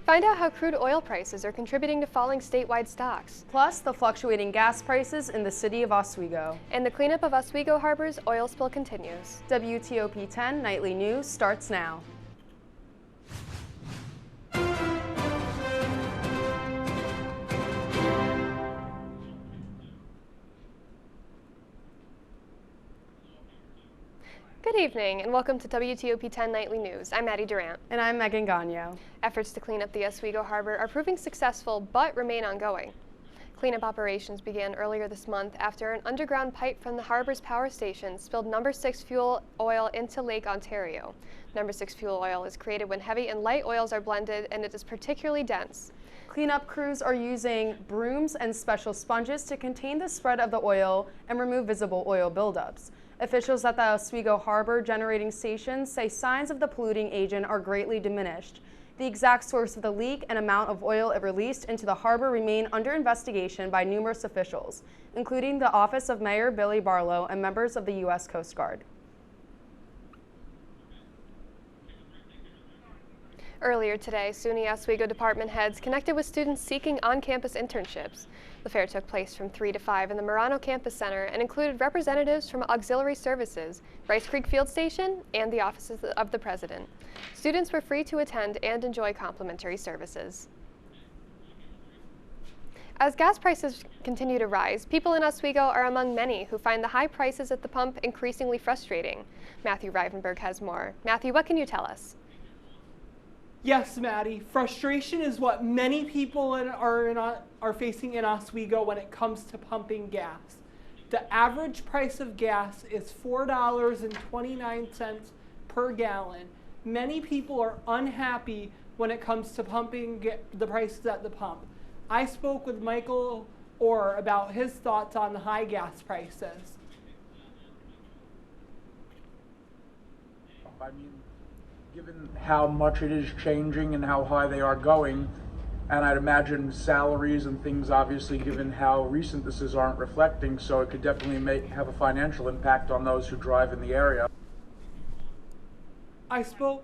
Find out how crude oil prices are contributing to falling statewide stocks. Plus, the fluctuating gas prices in the city of Oswego. And the cleanup of Oswego Harbor's oil spill continues. WTOP 10 Nightly News starts now. Good evening and welcome to WTOP 10 Nightly News. I'm Maddie Durant. And I'm Megan Gagno. Efforts to clean up the Oswego Harbor are proving successful but remain ongoing. Cleanup operations began earlier this month after an underground pipe from the harbor's power station spilled No. 6 fuel oil into Lake Ontario. No. 6 fuel oil is created when heavy and light oils are blended, and it is particularly dense. Cleanup crews are using brooms and special sponges to contain the spread of the oil and remove visible oil buildups. Officials at the Oswego Harbor generating stations say signs of the polluting agent are greatly diminished. The exact source of the leak and amount of oil it released into the harbor remain under investigation by numerous officials, including the Office of Mayor Billy Barlow and members of the U.S. Coast Guard. Earlier today, SUNY Oswego department heads connected with students seeking on-campus internships. The fair took place from 3 to 5 in the Marano Campus Center and included representatives from Auxiliary Services, Rice Creek Field Station, and the offices of the President. Students were free to attend and enjoy complimentary services. As gas prices continue to rise, people in Oswego are among many who find the high prices at the pump increasingly frustrating. Matthew Rivenberg has more. Matthew, what can you tell us? Yes, Maddie. Frustration is what many people are facing in Oswego when it comes to pumping gas. The average price of gas is $4.29 per gallon. Many people are unhappy when it comes to pumping the prices at the pump. I spoke with Michael Orr about his thoughts on the high gas prices. Given how much it is changing and how high they are going, and I'd imagine salaries and things, obviously, given how recent this is, aren't reflecting, so it could definitely have a financial impact on those who drive in the area. I spoke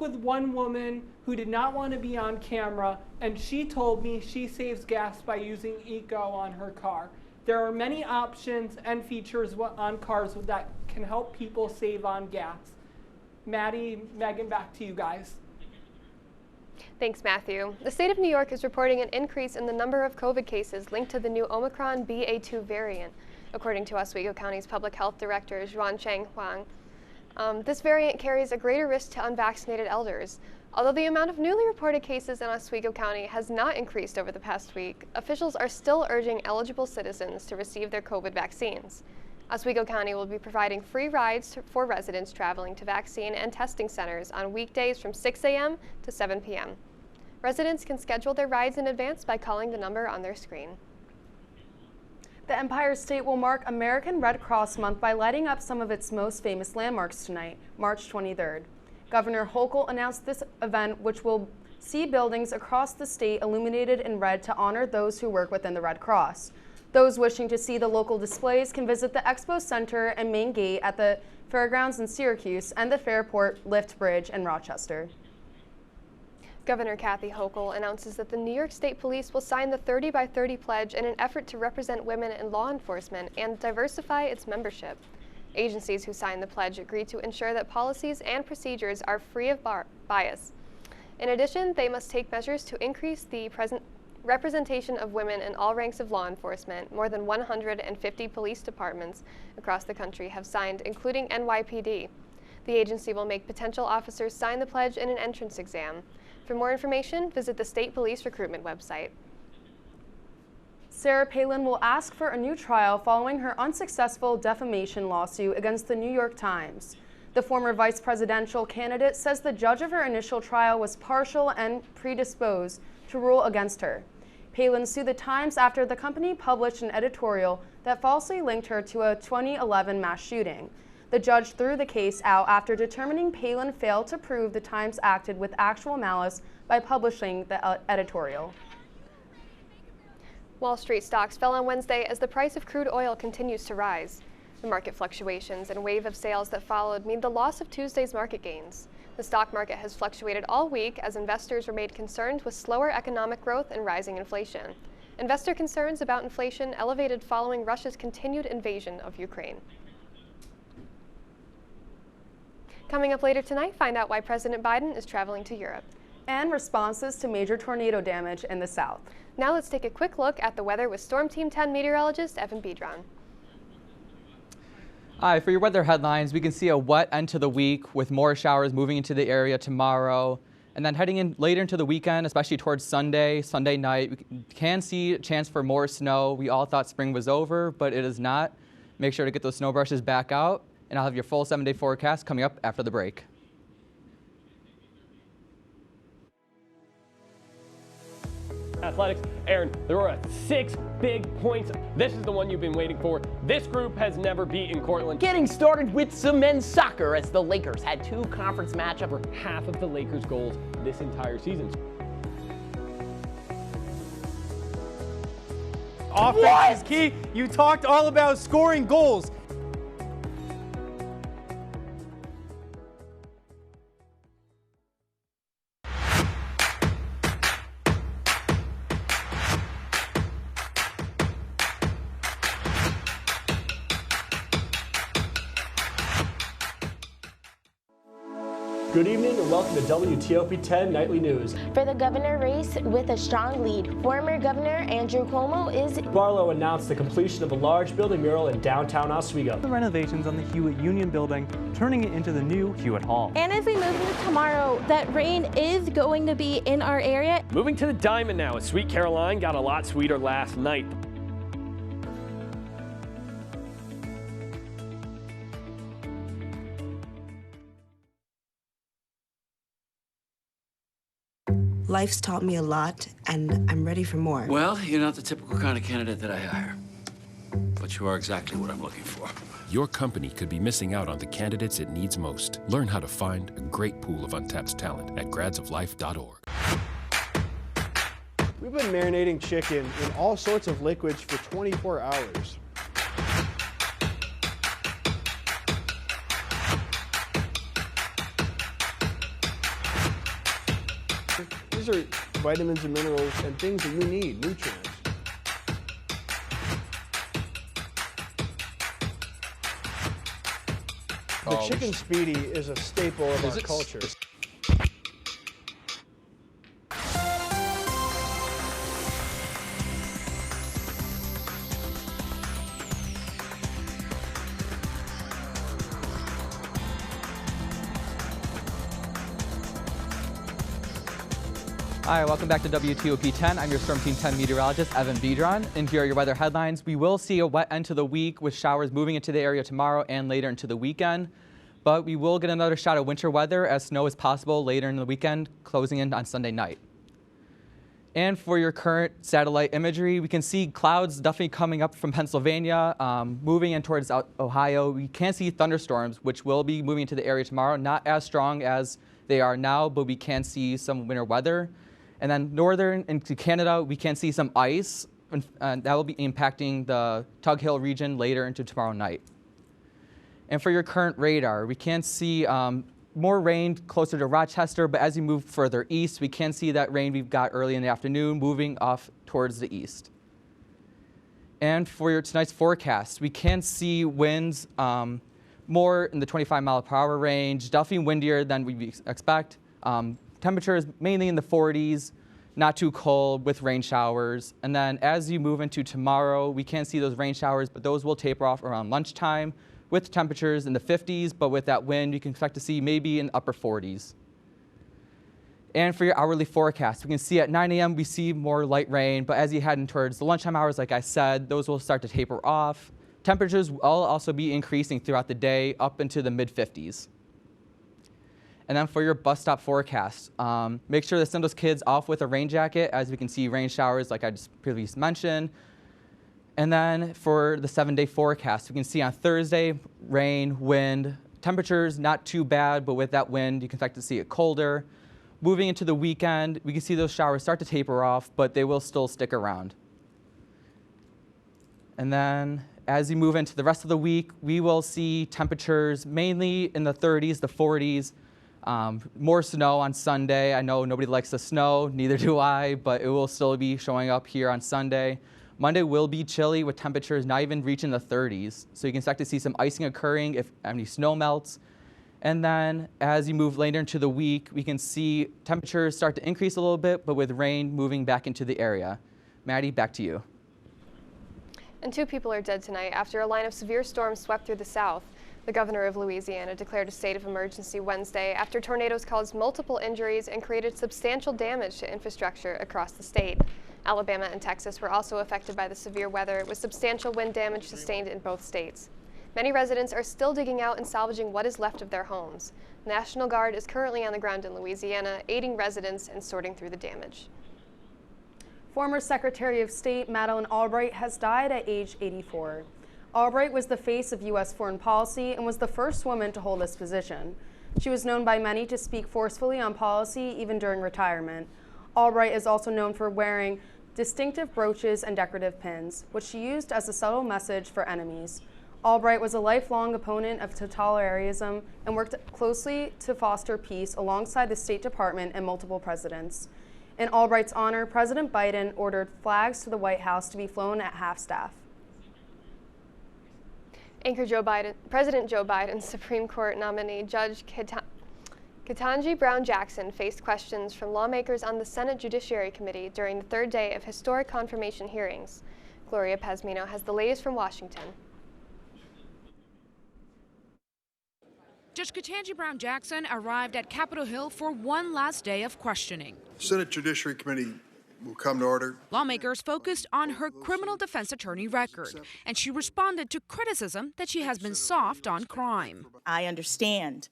with one woman who did not want to be on camera, and she told me she saves gas by using Eco on her car. There are many options and features on cars that can help people save on gas. Maddie, Megan, back to you guys. Thanks, Matthew. The state of New York is reporting an increase in the number of COVID cases linked to the new Omicron BA2 variant, according to Oswego County's Public Health Director, Juan Cheng Huang. This variant carries a greater risk to unvaccinated elders. Although the amount of newly reported cases in Oswego County has not increased over the past week, officials are still urging eligible citizens to receive their COVID vaccines. Oswego County will be providing free rides for residents traveling to vaccine and testing centers on weekdays from 6 a.m. to 7 p.m. Residents can schedule their rides in advance by calling the number on their screen. The Empire State will mark American Red Cross Month by lighting up some of its most famous landmarks tonight, March 23rd. Governor Hochul announced this event, which will see buildings across the state illuminated in red to honor those who work within the Red Cross. Those wishing to see the local displays can visit the Expo Center and main gate at the Fairgrounds in Syracuse and the Fairport Lift Bridge in Rochester. Governor Kathy Hochul announces that the New York State Police will sign the 30 by 30 pledge in an effort to represent women in law enforcement and diversify its membership. Agencies who sign the pledge agree to ensure that policies and procedures are free of bias. In addition, they must take measures to increase the representation of women in all ranks of law enforcement. More than 150 police departments across the country have signed, including NYPD. The agency will make potential officers sign the pledge in an entrance exam. For more information, visit the State Police Recruitment website. Sarah Palin will ask for a new trial following her unsuccessful defamation lawsuit against the New York Times. The former vice presidential candidate says the judge of her initial trial was partial and predisposed to rule against her. Palin sued the Times after the company published an editorial that falsely linked her to a 2011 mass shooting. The judge threw the case out after determining Palin failed to prove the Times acted with actual malice by publishing the editorial. Wall Street stocks fell on Wednesday as the price of crude oil continues to rise. The market fluctuations and wave of sales that followed mean the loss of Tuesday's market gains. The stock market has fluctuated all week as investors remained concerned with slower economic growth and rising inflation. Investor concerns about inflation elevated following Russia's continued invasion of Ukraine. Coming up later tonight, find out why President Biden is traveling to Europe. And responses to major tornado damage in the South. Now let's take a quick look at the weather with Storm Team 10 meteorologist Evan Bedron. Hi, for your weather headlines, we can see a wet end to the week with more showers moving into the area tomorrow. And then heading in later into the weekend, especially towards Sunday night, we can see a chance for more snow. We all thought spring was over, but it is not. Make sure to get those snow brushes back out, and I'll have your full 7-day forecast coming up after the break. Athletics. Aaron, there were 6 big points. This is the one you've been waiting for. This group has never beaten Cortland. Getting started with some men's soccer as the Lakers had 2 conference matchups For half of the Lakers' goals this entire season. Offense is key. You talked all about scoring goals. Good evening and welcome to WTOP 10 Nightly News. For the governor race with a strong lead, former Governor Andrew Cuomo is... Barlow announced the completion of a large building mural in downtown Oswego. The renovations on the Hewitt Union Building, turning it into the new Hewitt Hall. And as we move into tomorrow, that rain is going to be in our area. Moving to the Diamond now, as Sweet Caroline got a lot sweeter last night. Life's taught me a lot, and I'm ready for more. Well, you're not the typical kind of candidate that I hire. But you are exactly what I'm looking for. Your company could be missing out on the candidates it needs most. Learn how to find a great pool of untapped talent at gradsoflife.org. We've been marinating chicken in all sorts of liquids for 24 hours. These are vitamins and minerals and things that you need, nutrients. The chicken speedy is a staple of our culture. Hi, welcome back to WTOP 10. I'm your Storm Team 10 meteorologist, Evan Bedron. And here are your weather headlines. We will see a wet end to the week with showers moving into the area tomorrow and later into the weekend. But we will get another shot of winter weather as snow is possible later in the weekend, closing in on Sunday night. And for your current satellite imagery, we can see clouds definitely coming up from Pennsylvania, moving in towards Ohio. We can see thunderstorms, which will be moving into the area tomorrow. Not as strong as they are now, but we can see some winter weather. And then northern into Canada, we can see some ice, and that will be impacting the Tug Hill region later into tomorrow night. And for your current radar, we can see more rain closer to Rochester, but as you move further east, we can see that rain we've got early in the afternoon moving off towards the east. And for your tonight's forecast, we can see winds more in the 25-mile-per-hour range, definitely windier than we expect. Temperatures mainly in the 40s, not too cold with rain showers. And then as you move into tomorrow, we can see those rain showers, but those will taper off around lunchtime with temperatures in the 50s, but with that wind, you can expect to see maybe in the upper 40s. And for your hourly forecast, we can see at 9 a.m. we see more light rain, but as you head in towards the lunchtime hours, like I said, those will start to taper off. Temperatures will also be increasing throughout the day up into the mid-50s. And then for your bus stop forecast, make sure to send those kids off with a rain jacket, as we can see rain showers like I just previously mentioned. And then for the 7-day forecast, we can see on Thursday, rain, wind, temperatures not too bad, but with that wind, you can expect to see it colder. Moving into the weekend, we can see those showers start to taper off, but they will still stick around. And then as we move into the rest of the week, we will see temperatures mainly in the 30s, the 40s, more snow on Sunday. I know nobody likes the snow, neither do I, but it will still be showing up here on Sunday. Monday will be chilly with temperatures not even reaching the 30s, so you can expect to see some icing occurring if any snow melts. And then as you move later into the week, we can see temperatures start to increase a little bit, but with rain moving back into the area. Maddie, back to you. And 2 people are dead tonight after a line of severe storms swept through the south. The governor of Louisiana declared a state of emergency Wednesday after tornadoes caused multiple injuries and created substantial damage to infrastructure across the state. Alabama and Texas were also affected by the severe weather, with substantial wind damage sustained in both states. Many residents are still digging out and salvaging what is left of their homes. The National Guard is currently on the ground in Louisiana, aiding residents and sorting through the damage. Former Secretary of State Madeleine Albright has died at age 84. Albright was the face of U.S. foreign policy and was the first woman to hold this position. She was known by many to speak forcefully on policy even during retirement. Albright is also known for wearing distinctive brooches and decorative pins, which she used as a subtle message for enemies. Albright was a lifelong opponent of totalitarianism and worked closely to foster peace alongside the State Department and multiple presidents. In Albright's honor, President Biden ordered flags to the White House to be flown at half-staff. President Joe Biden's Supreme Court nominee, Judge Ketanji Brown Jackson, faced questions from lawmakers on the Senate Judiciary Committee during the 3rd day of historic confirmation hearings. Gloria Pazmino has the latest from Washington. Judge Ketanji Brown Jackson arrived at Capitol Hill for one last day of questioning. Senate Judiciary Committee will come to order. Lawmakers focused on her criminal defense attorney record, and she responded to criticism that she has been soft on crime. I understand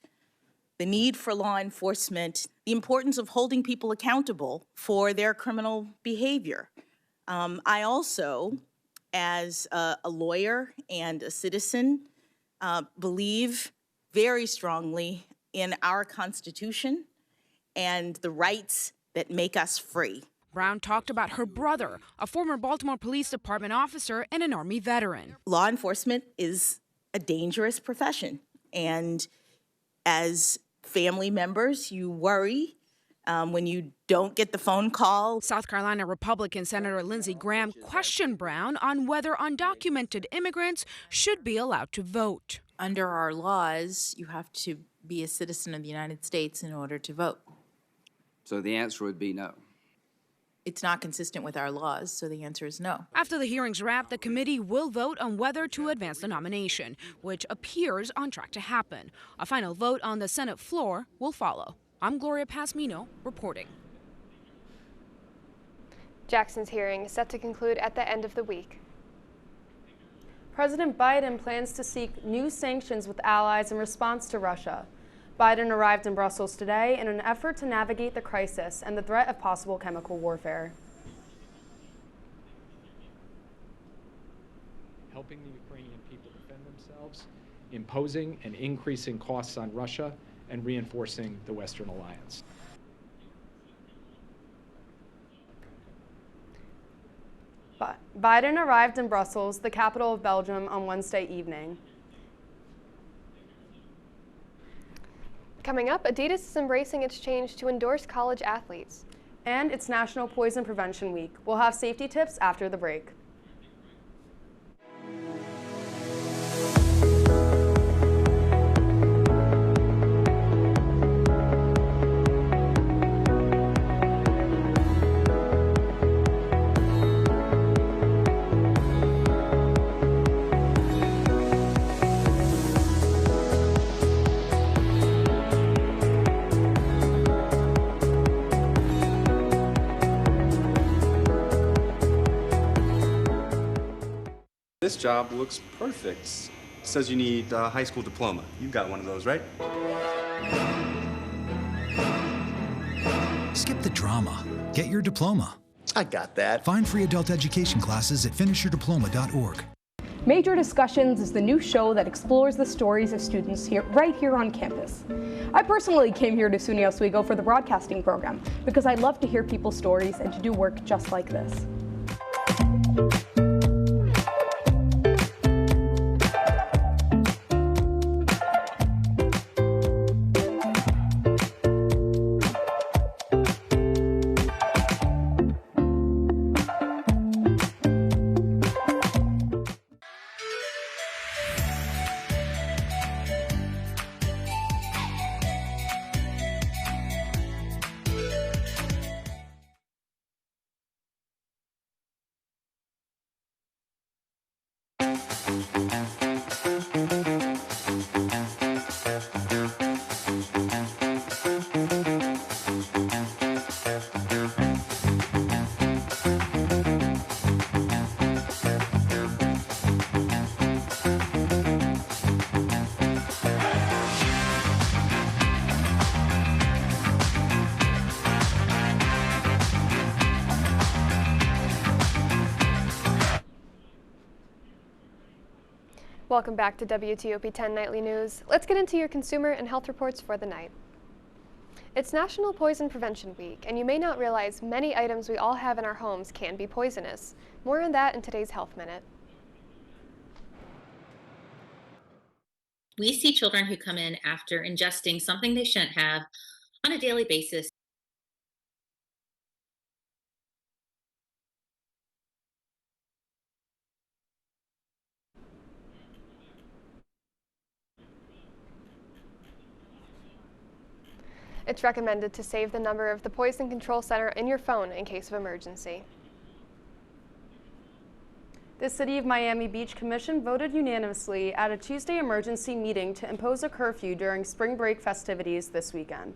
the need for law enforcement, the importance of holding people accountable for their criminal behavior. I also, as a lawyer and a citizen, believe very strongly in our Constitution and the rights that make us free. Brown talked about her brother, a former Baltimore Police Department officer and an Army veteran. Law enforcement is a dangerous profession, and as family members, you worry when you don't get the phone call. South Carolina Republican Senator Lindsey Graham questioned Brown on whether undocumented immigrants should be allowed to vote. Under our laws, you have to be a citizen of the United States in order to vote. So the answer would be no. It's not consistent with our laws, so the answer is no. After the hearings wrap, the committee will vote on whether to advance the nomination, which appears on track to happen. A final vote on the Senate floor will follow. I'm Gloria Pazmino reporting. Jackson's hearing is set to conclude at the end of the week. President Biden plans to seek new sanctions with allies in response to Russia. Biden arrived in Brussels today in an effort to navigate the crisis and the threat of possible chemical warfare. Helping the Ukrainian people defend themselves, imposing and increasing costs on Russia, and reinforcing the Western alliance. Biden arrived in Brussels, the capital of Belgium, on Wednesday evening. Coming up, Adidas is embracing its change to endorse college athletes. And it's National Poison Prevention Week. We'll have safety tips after the break. This job looks perfect. It says you need a high school diploma. You've got one of those, right? Skip the drama. Get your diploma. I got that. Find free adult education classes at finishyourdiploma.org. Major Discussions is the new show that explores the stories of students right here on campus. I personally came here to SUNY Oswego for the broadcasting program because I love to hear people's stories and to do work just like this. Welcome back to WTOP 10 Nightly News. Let's get into your consumer and health reports for the night. It's National Poison Prevention Week, and you may not realize many items we all have in our homes can be poisonous. More on that in today's Health Minute. We see children who come in after ingesting something they shouldn't have on a daily basis. It's recommended to save the number of the Poison Control Center in your phone in case of emergency. The City of Miami Beach Commission voted unanimously at a Tuesday emergency meeting to impose a curfew during spring break festivities this weekend.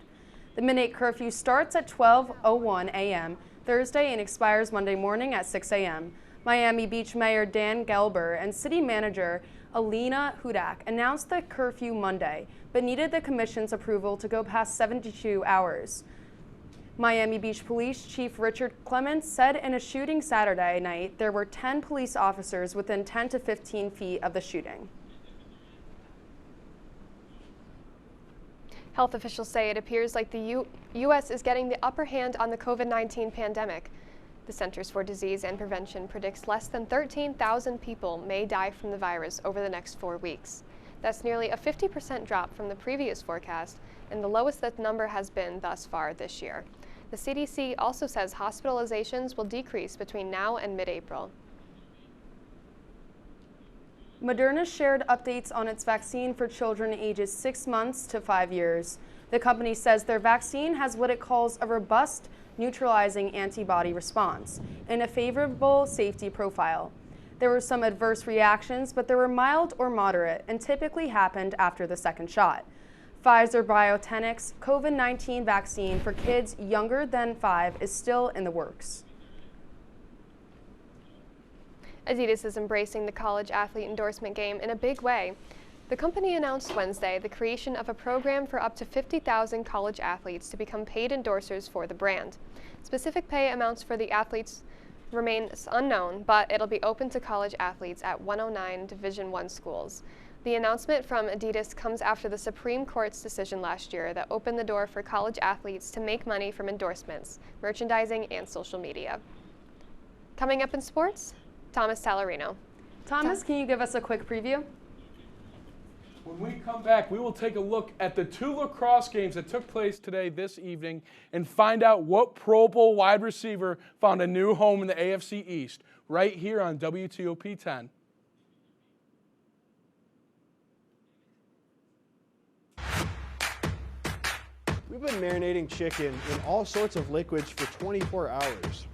The midnight curfew starts at 12:01 a.m. Thursday and expires Monday morning at 6 a.m. Miami Beach Mayor Dan Gelber and City Manager Alina Hudak announced the curfew Monday, but needed the Commission's approval to go past 72 hours. Miami Beach Police Chief Richard Clements said in a shooting Saturday night there were 10 police officers within 10 to 15 feet of the shooting. Health officials say it appears like the U.S. is getting the upper hand on the COVID-19 pandemic. The Centers for Disease and Prevention predicts less than 13,000 people may die from the virus over the next 4 weeks. That's nearly a 50% drop from the previous forecast and the lowest that number has been thus far this year. The CDC also says hospitalizations will decrease between now and mid-April. Moderna shared updates on its vaccine for children ages 6 months to 5 years. The company says their vaccine has what it calls a robust neutralizing antibody response and a favorable safety profile. There were some adverse reactions, but they were mild or moderate and typically happened after the second shot. Pfizer BioNTech's COVID-19 vaccine for kids younger than 5 is still in the works. Adidas is embracing the college athlete endorsement game in a big way. The company announced Wednesday the creation of a program for up to 50,000 college athletes to become paid endorsers for the brand. Specific pay amounts for the athletes remains unknown, but it'll be open to college athletes at 109 Division I schools. The announcement from Adidas comes after the Supreme Court's decision last year that opened the door for college athletes to make money from endorsements, merchandising, and social media. Coming up in sports, Thomas Talarino. Thomas, can you give us a quick preview? When we come back, we will take a look at the 2 lacrosse games that took place today this evening and find out what Pro Bowl wide receiver found a new home in the AFC East, right here on WTOP 10. We've been marinating chicken in all sorts of liquids for 24 hours.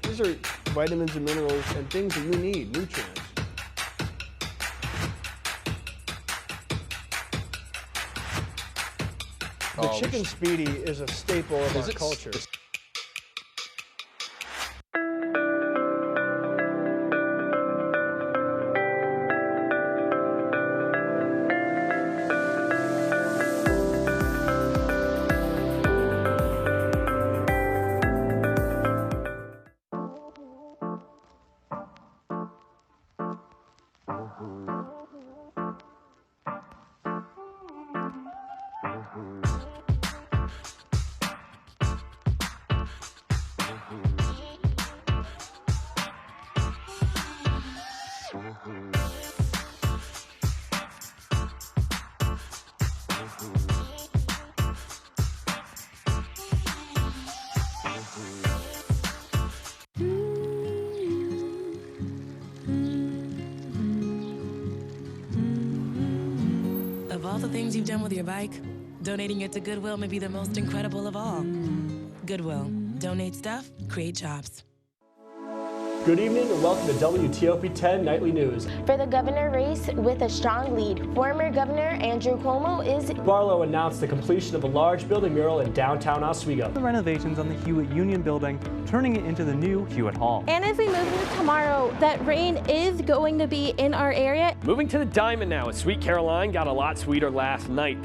These are vitamins and minerals and things that you need, nutrients. The chicken speedy is a staple of our culture. Of all the things you've done with your bike, donating it to Goodwill may be the most incredible of all. Goodwill. Donate stuff, create jobs. Good evening and welcome to WTOP 10 Nightly News. For the governor race with a strong lead, former Governor Andrew Cuomo is... Barlow announced the completion of a large building mural in downtown Oswego. The renovations on the Hewitt Union Building, turning it into the new Hewitt Hall. And as we move into tomorrow, that rain is going to be in our area. Moving to the Diamond now, as Sweet Caroline got a lot sweeter last night.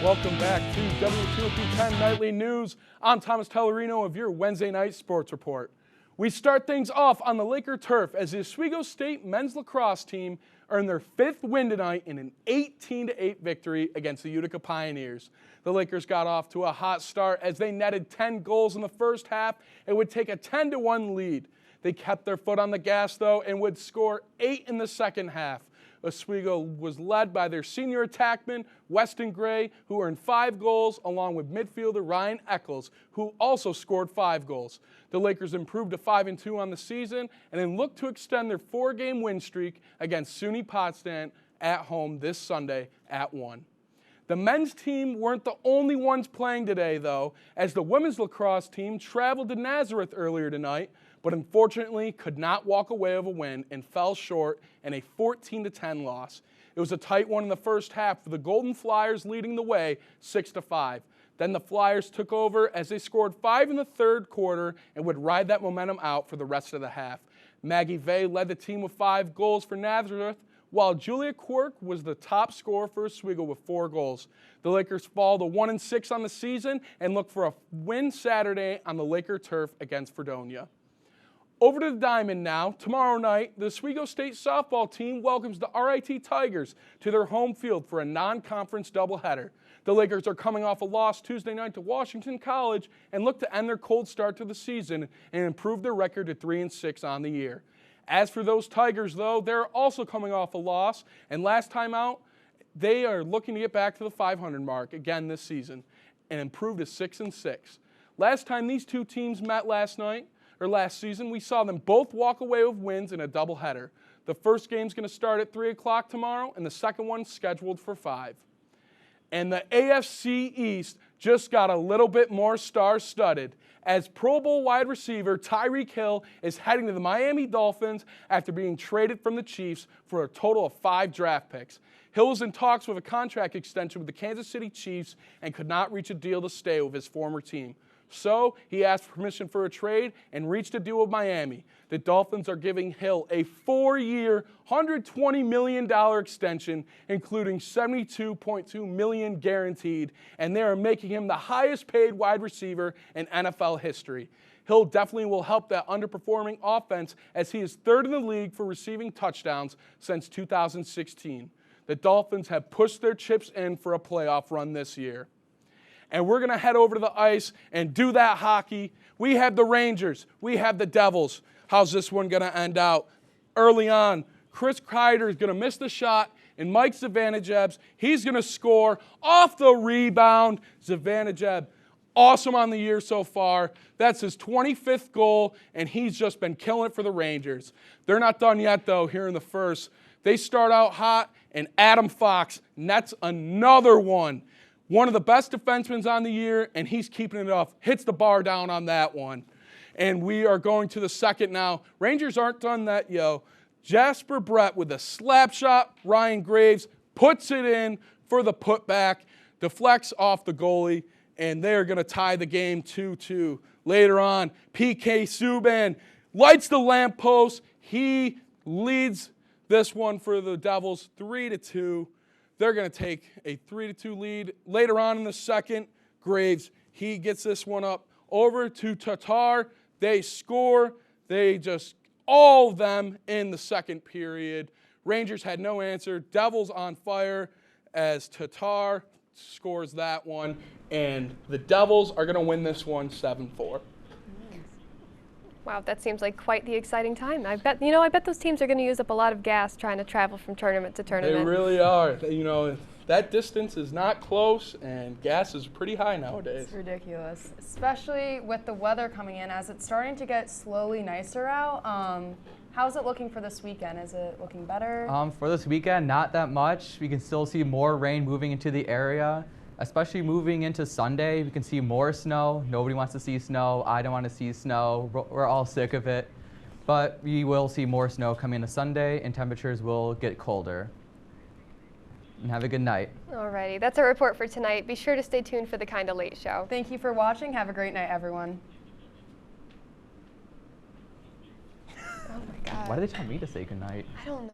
Welcome back to WTOP 10 Nightly News. I'm Thomas Tellerino of your Wednesday night sports report. We start things off on the Laker turf as the Oswego State men's lacrosse team earned their 5th win tonight in an 18-8 victory against the Utica Pioneers. The Lakers got off to a hot start as they netted 10 goals in the first half and would take a 10-1 lead. They kept their foot on the gas, though, and would score 8 in the second half. Oswego was led by their senior attackman, Weston Gray, who earned 5 goals, along with midfielder Ryan Eccles, who also scored 5 goals. The Lakers improved to 5-2 on the season and then looked to extend their 4-game win streak against SUNY Potsdam at home this Sunday at 1. The men's team weren't the only ones playing today, though, as the women's lacrosse team traveled to Nazareth earlier tonight, but unfortunately could not walk away with a win and fell short in a 14-10 loss. It was a tight one in the first half, with the Golden Flyers leading the way 6-5. Then the Flyers took over as they scored 5 in the third quarter and would ride that momentum out for the rest of the half. Maggie Vey led the team with 5 goals for Nazareth, while Julia Quirk was the top scorer for Oswego with 4 goals. The Lakers fall to 1-6 on the season and look for a win Saturday on the Laker turf against Fredonia. Over to the Diamond now. Tomorrow night, the Oswego State softball team welcomes the RIT Tigers to their home field for a non-conference doubleheader. The Lakers are coming off a loss Tuesday night to Washington College and look to end their cold start to the season and improve their record to 3-6 on the year. As for those Tigers, though, they're also coming off a loss, and last time out, they are looking to get back to the 500 mark again this season and improve to 6-6. Last time these two teams met last season, we saw them both walk away with wins in a doubleheader. The first game's going to start at 3 o'clock tomorrow, and the second one's scheduled for 5. And the AFC East just got a little bit more star-studded as Pro Bowl wide receiver Tyreek Hill is heading to the Miami Dolphins after being traded from the Chiefs for a total of 5 draft picks. Hill was in talks with a contract extension with the Kansas City Chiefs and could not reach a deal to stay with his former team. So he asked permission for a trade and reached a deal with Miami. The Dolphins are giving Hill a 4-year, $120 million extension, including $72.2 million guaranteed, and they are making him the highest paid wide receiver in NFL history. Hill definitely will help that underperforming offense as he is 3rd in the league for receiving touchdowns since 2016. The Dolphins have pushed their chips in for a playoff run this year. And we're going to head over to the ice and do that hockey. We have the Rangers. We have the Devils. How's this one going to end out? Early on, Chris Kreider is going to miss the shot, and Mike Zivanejad, he's going to score off the rebound. Zivanejad, awesome on the year so far. That's his 25th goal, and he's just been killing it for the Rangers. They're not done yet, though, here in the first. They start out hot, and Adam Fox nets another one. One of the best defensemen on the year, and he's keeping it up. Hits the bar down on that one. And we are going to the second now. Rangers aren't done that, Jasper Brett with a slap shot. Ryan Graves puts it in for the putback, deflects off the goalie, and they're going to tie the game 2-2. Later on, PK Subban lights the lamppost. He leads this one for the Devils 3-2. They're going to take a 3-2 lead. Later on in the second, Graves, he gets this one up over to Tatar. They score. They just, all of them in the second period. Rangers had no answer. Devils on fire as Tatar scores that one. And the Devils are going to win this one 7-4. Wow, that seems like quite the exciting time. I bet those teams are going to use up a lot of gas trying to travel from tournament to tournament. They really are. That distance is not close, and gas is pretty high nowadays. It's ridiculous, especially with the weather coming in as it's starting to get slowly nicer out. How's it looking for this weekend? Is it looking better? For this weekend, not that much. We can still see more rain moving into the area. Especially moving into Sunday, we can see more snow. Nobody wants to see snow. I don't want to see snow. We're all sick of it. But we will see more snow coming into Sunday, and temperatures will get colder. And have a good night. Alrighty, that's our report for tonight. Be sure to stay tuned for the Kinda Late Show. Thank you for watching. Have a great night, everyone. Oh my God. Why did they tell me to say good night? I don't know.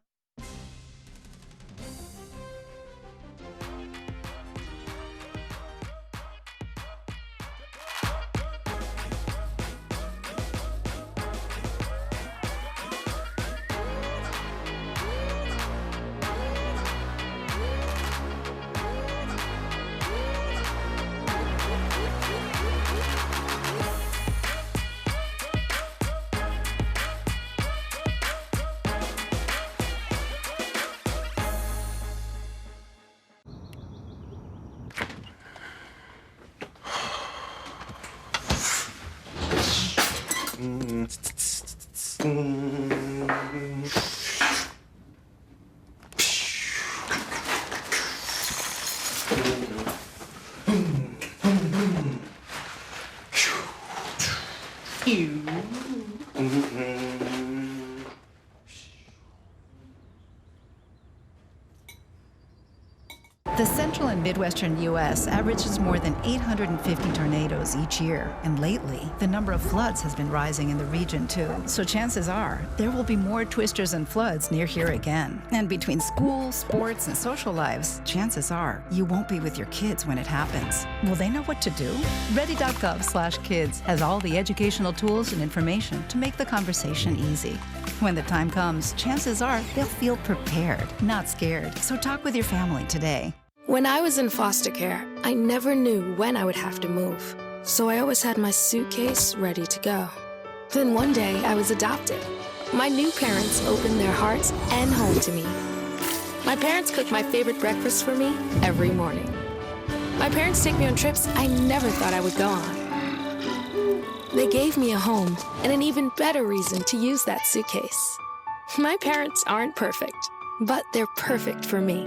The central and midwestern U.S. averages more than 850 tornadoes each year, and lately, the number of floods has been rising in the region too. So chances are, there will be more twisters and floods near here again. And between school, sports, and social lives, chances are, you won't be with your kids when it happens. Will they know what to do? Ready.gov/kids has all the educational tools and information to make the conversation easy. When the time comes, chances are they'll feel prepared, not scared. So talk with your family today. When I was in foster care, I never knew when I would have to move. So I always had my suitcase ready to go. Then one day, I was adopted. My new parents opened their hearts and home to me. My parents cook my favorite breakfast for me every morning. My parents take me on trips I never thought I would go on. They gave me a home and an even better reason to use that suitcase. My parents aren't perfect, but they're perfect for me.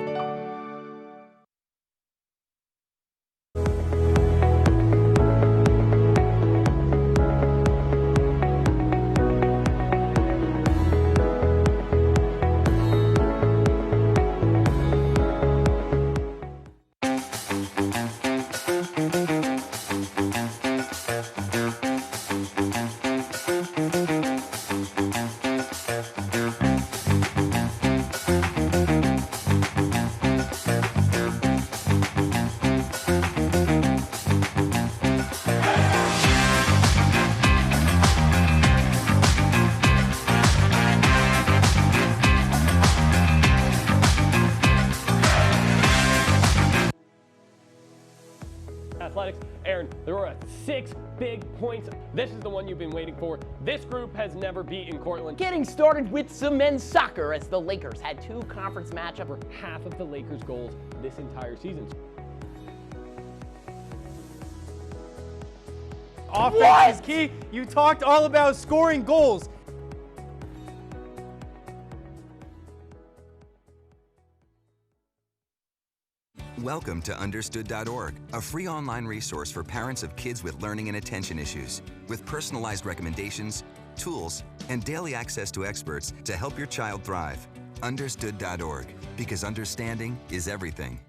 Athletics. Aaron, there were 6 big points. This is the one you've been waiting for. This group has never beaten Cortland. Getting started with some men's soccer as the Lakers had 2 conference matchups. For half of the Lakers' goals this entire season. Offense is key. You talked all about scoring goals. Welcome to Understood.org, a free online resource for parents of kids with learning and attention issues, with personalized recommendations, tools, and daily access to experts to help your child thrive. Understood.org, because understanding is everything.